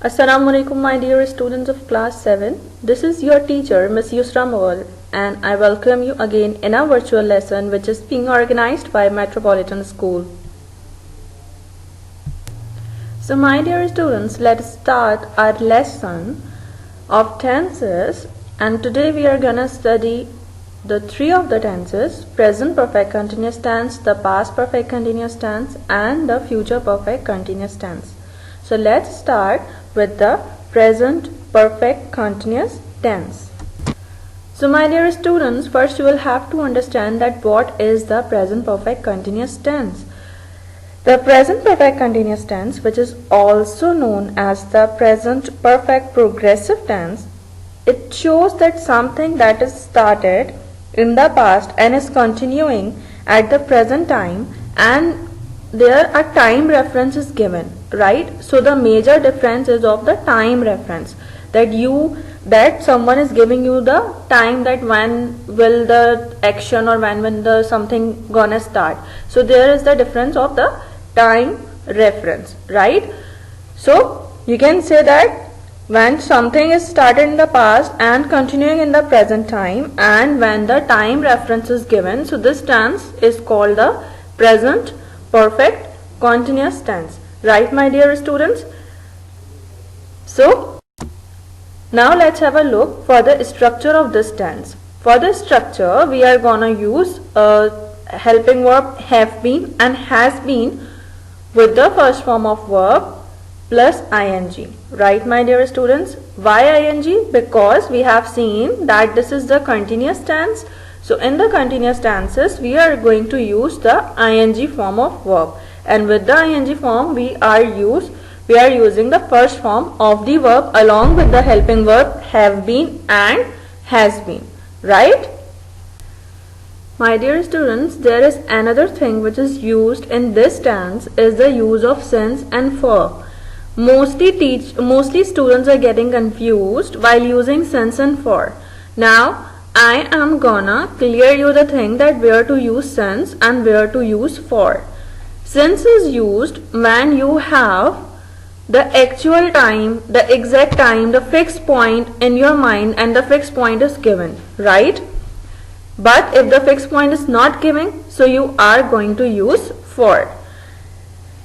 Assalamu alaikum, my dear students of class 7. This is your teacher, Miss Yusra Mawal, and I welcome you again in our virtual lesson which is being organized by Metropolitan School. So my dear students, let's start our lesson of tenses, and today we are gonna study the three of the tenses: present perfect continuous tense, the past perfect continuous tense, and the future perfect continuous tense. So let's start with the present perfect continuous tense. So my dear students, first you will have to understand that what is the present perfect continuous tense. The present perfect continuous tense, which is also known as the present perfect progressive tense, it shows that something that is started in the past and is continuing at the present time, and there a time reference is given, right? So the major difference is of the time reference, that someone is giving you the time, that when will the action or when will the something gonna start. So there is the difference of the time reference, right? So you can say that when something is started in the past and continuing in the present time, and when the time reference is given, so this tense is called the present perfect continuous tense, right, my dear students? So now let's have a look for the structure of this tense. For the structure, we are gonna use a helping verb have been and has been with the first form of verb plus ing, right, my dear students? Why ing? Because we have seen that this is the continuous tense. So in the continuous tenses, we are going to use the ing form of verb, and with the ing form we are using the first form of the verb along with the helping verb have been and has been, right? My dear students, there is another thing which is used in this tense is the use of since and for. Mostly students are getting confused while using since and for. Now I am gonna clear you the thing that where to use since and where to use for. Since is used when you have the actual time, the exact time, the fixed point in your mind, and the fixed point is given, right? But if the fixed point is not given, so you are going to use for.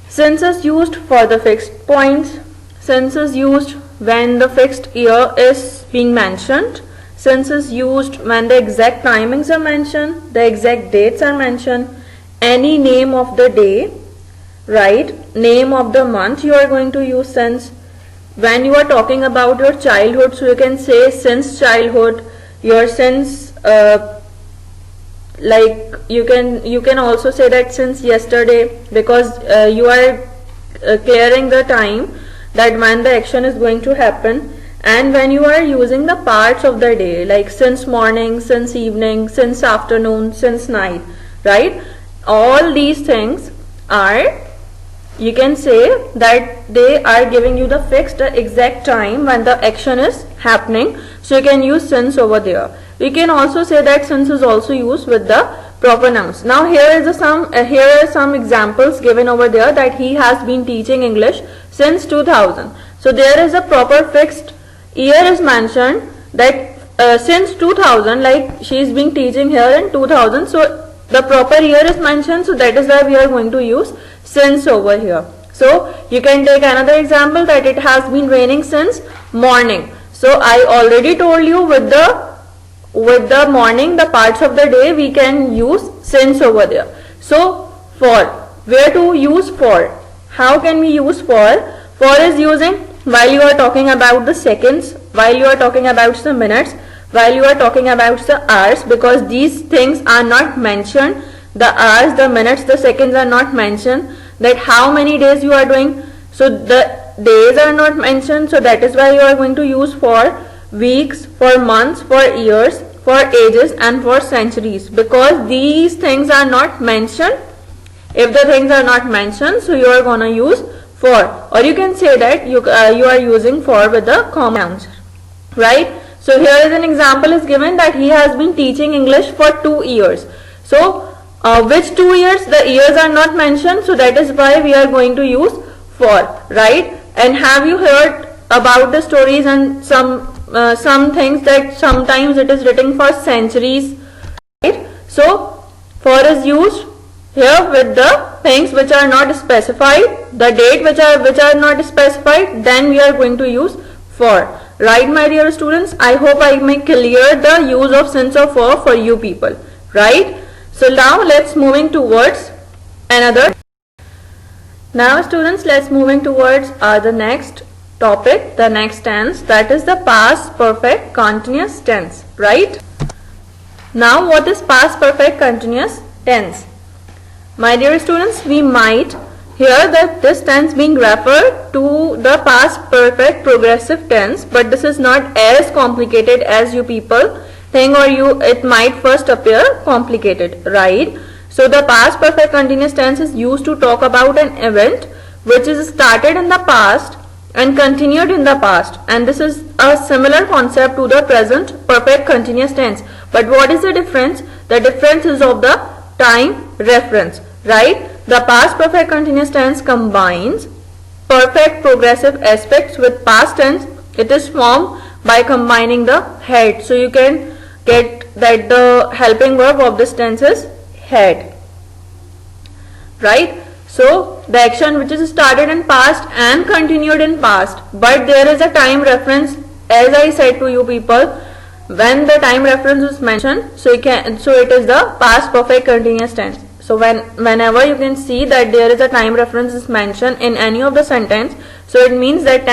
Since is used for the fixed points. Since is used when the fixed year is being mentioned. Since is used when the exact timings are mentioned, the exact dates are mentioned, any name of the day, right? Name of the month, you are going to use since. When you are talking about your childhood, so you can say since childhood, your since, like you can also say that since yesterday, because you are clearing the time that when the action is going to happen. And when you are using the parts of the day, like since morning, since evening, since afternoon, since night, right? All these things are, you can say that they are giving you the fixed exact time when the action is happening. So you can use since over there. We can also say that since is also used with the proper nouns. Now here are some examples given over there, that he has been teaching English since 2000. So there is a proper fixed year is mentioned, that since 2000, like she is being teaching here in 2000, so the proper year is mentioned, so that is why we are going to use since over here. So you can take another example, that it has been raining since morning. So I already told you with the morning, the parts of the day, we can use since over there. So for, where to use for? How can we use for? For is using while you are talking about the seconds, while you are talking about the minutes, while you are talking about the hours, because these things are not mentioned. The hours, the minutes, the seconds are not mentioned, that how many days you are doing. So the days are not mentioned, so that is why you are going to use for weeks, for months, for years, for ages, and for centuries, because these things are not mentioned. If the things are not mentioned, so you are gonna use for. Or you can say that you are using for with the common nouns, right? So here is an example is given, that he has been teaching English for 2 years. So which 2 years? The years are not mentioned, so that is why we are going to use for, right? And have you heard about the stories and some things that sometimes it is written for centuries, right? So for is used here with the things which are not specified, the date which are not specified, then we are going to use for. Right, my dear students, I hope I may clear the use of since or for you people, right? So now let's moving towards another. Now students, let's moving towards the next topic, the next tense, that is the past perfect continuous tense, right? Now what is past perfect continuous tense? My dear students, we might hear that this tense being referred to the past perfect progressive tense, but this is not as complicated as you people think, or it might first appear complicated, right? So the past perfect continuous tense is used to talk about an event which is started in the past and continued in the past, and this is a similar concept to the present perfect continuous tense. But what is the difference? The difference is of the time reference, right? The past perfect continuous tense combines perfect progressive aspects with past tense. It is formed by combining the head. So you can get that the helping verb of this tense is had, right? So the action which is started in past and continued in past, but there is a time reference, as I said to you people, when the time reference is mentioned, so it is the past perfect continuous tense. So whenever you can see that there is a time reference is mentioned in any of the sentence, so it means that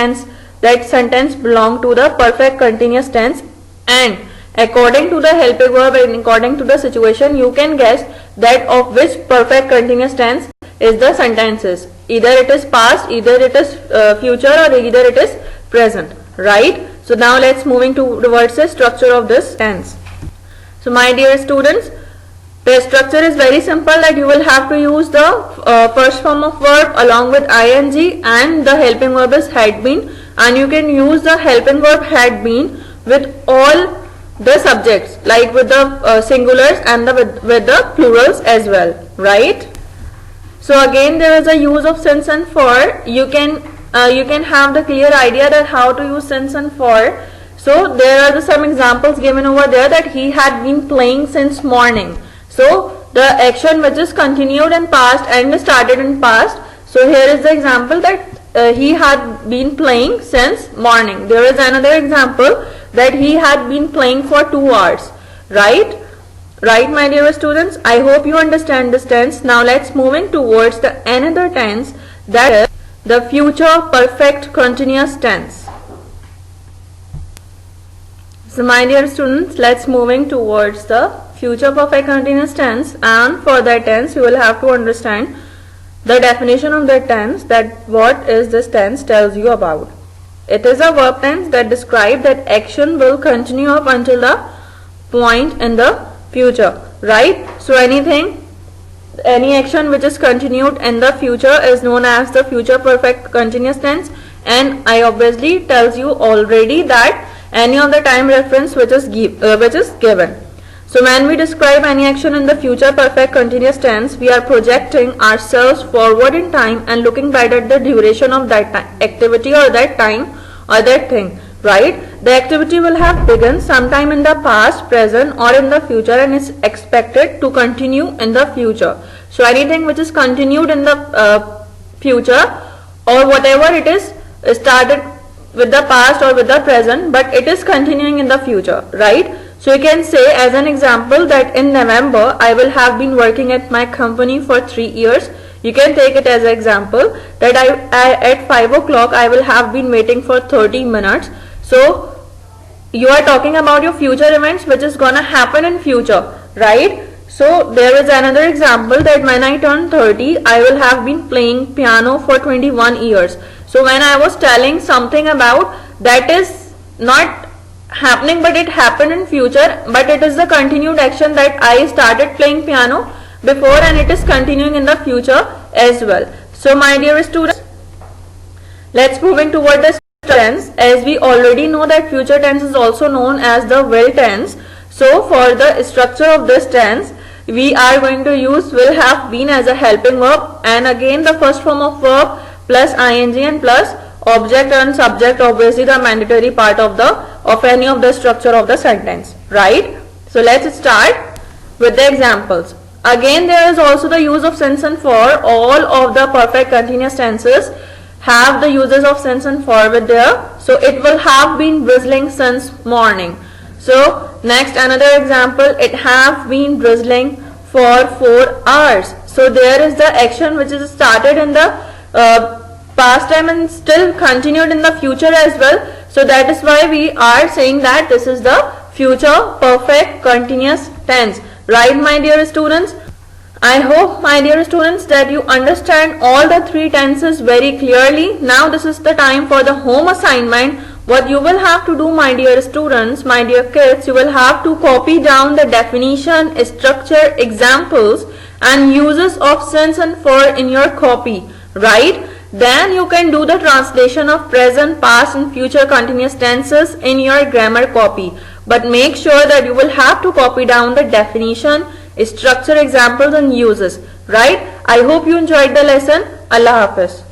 sentence belong to the perfect continuous tense, and according to the helping verb and according to the situation, you can guess that of which perfect continuous tense is the sentences. Either it is past, either it is future, or either it is present, right? So now let's moving towards the structure of this tense. So my dear students, the structure is very simple, that you will have to use the first form of verb along with ing, and the helping verb is had been, and you can use the helping verb had been with all the subjects, like with the singulars and with the plurals as well, right? So again there is a use of since and for. You can have the clear idea that how to use since and for. So there are some examples given over there, that he had been playing since morning. So the action which is continued in past and started in past. So here is the example that he had been playing since morning. There is another example that he had been playing for 2 hours, right? Right, my dear students, I hope you understand this tense. Now let's moving towards the another tense, that is the future perfect continuous tense. So my dear students, let's moving towards the future perfect continuous tense, and for that tense you will have to understand the definition of that tense, that what is this tense tells you about. It is a verb tense that describes that action will continue up until the point in the future, right? So any action which is continued in the future is known as the future perfect continuous tense, and I obviously tells you already that any of the time reference which is given. So when we describe any action in the future perfect continuous tense, we are projecting ourselves forward in time and looking back at the duration of that activity or that time or that thing, right? The activity will have begun sometime in the past, present, or in the future, and is expected to continue in the future. So anything which is continued in the future, or whatever it is started with the past or with the present, but it is continuing in the future, right? So you can say as an example that in November I will have been working at my company for 3 years. You can take it as an example that I at 5 o'clock I will have been waiting for 30 minutes. So you are talking about your future events which is gonna happen in future, right? So there is another example that when I turn 30 I will have been playing piano for 21 years. So when I was telling something about that is not happening but it happened in future, but it is the continued action that I started playing piano before and it is continuing in the future as well. So my dear students, let's moving toward the tense. As we already know that future tense is also known as the will tense. So for the structure of this tense, we are going to use will have been as a helping verb, and again the first form of verb plus ing and plus object and subject, obviously the mandatory part of any of the structure of the sentence, right? So let's start with the examples. Again, there is also the use of since and for. All of the perfect continuous tenses have the uses of since and for with there. So it will have been drizzling since morning. So next, another example, it have been drizzling for 4 hours. So there is the action which is started in the past time and still continued in the future as well. So that is why we are saying that this is the future perfect continuous tense. Right, my dear students? I hope, my dear students, that you understand all the 3 tenses very clearly. Now this is the time for the home assignment. What you will have to do, my dear students, my dear kids, you will have to copy down the definition, structure, examples and uses of since and for in your copy, right? Then you can do the translation of present, past and future continuous tenses in your grammar copy. But make sure that you will have to copy down the definition, structure, examples and uses, right? I hope you enjoyed the lesson. Allah Hafiz.